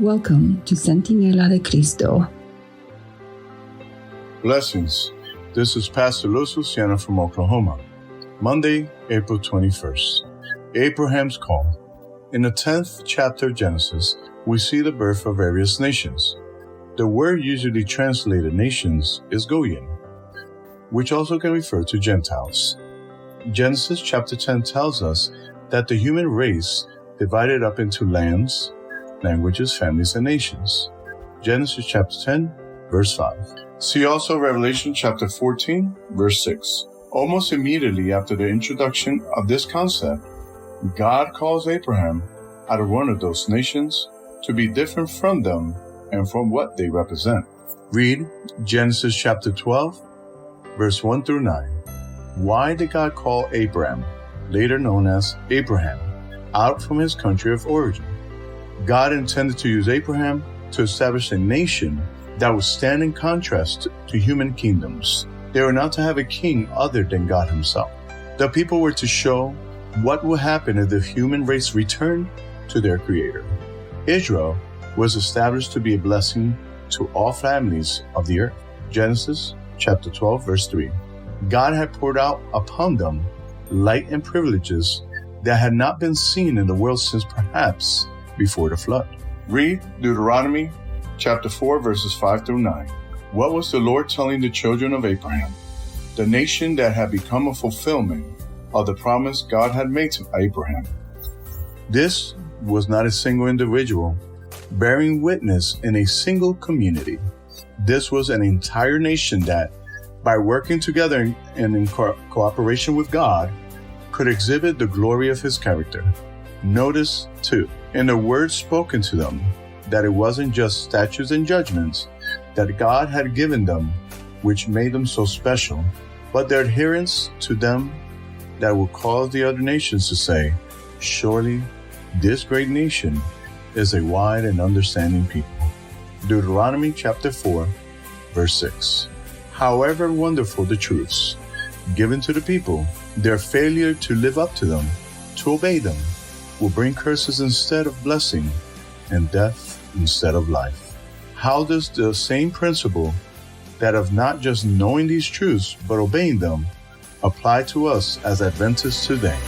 Welcome to Centinela de Cristo. Blessings. This is Pastor Luz Luciano from Oklahoma. Monday, April 21st. Abraham's call. In the 10th chapter of Genesis, we see the birth of various nations. The word usually translated nations is Goyim, which also can refer to Gentiles. Genesis chapter 10 tells us that the human race divided up into lands, languages, families, and nations. Genesis chapter 10, verse 5. See also Revelation chapter 14, verse 6. Almost immediately after the introduction of this concept, God calls Abraham out of one of those nations to be different from them and from what they represent. Read Genesis chapter 12, verse 1 through 9. Why did God call Abram, later known as Abraham, out from his country of origin? God intended to use Abraham to establish a nation that would stand in contrast to human kingdoms. They were not to have a king other than God himself. The people were to show what would happen if the human race returned to their Creator. Israel was established to be a blessing to all families of the earth. Genesis chapter 12, verse 3. God had poured out upon them light and privileges that had not been seen in the world since perhaps before the flood. Read Deuteronomy chapter 4, verses 5 through 9. What was the Lord telling the children of Abraham? The nation that had become a fulfillment of the promise God had made to Abraham. This was not a single individual bearing witness in a single community. This was an entire nation that, by working together and in cooperation with God, could exhibit the glory of his character. Notice, too, in the words spoken to them, that it wasn't just statutes and judgments that God had given them which made them so special, but their adherence to them that will cause the other nations to say, surely this great nation is a wide and understanding people. Deuteronomy chapter 4, verse 6. However wonderful the truths given to the people, their failure to live up to them, to obey them, will bring curses instead of blessing and death instead of life. How does the same principle that of not just knowing these truths but obeying them apply to us as Adventists today?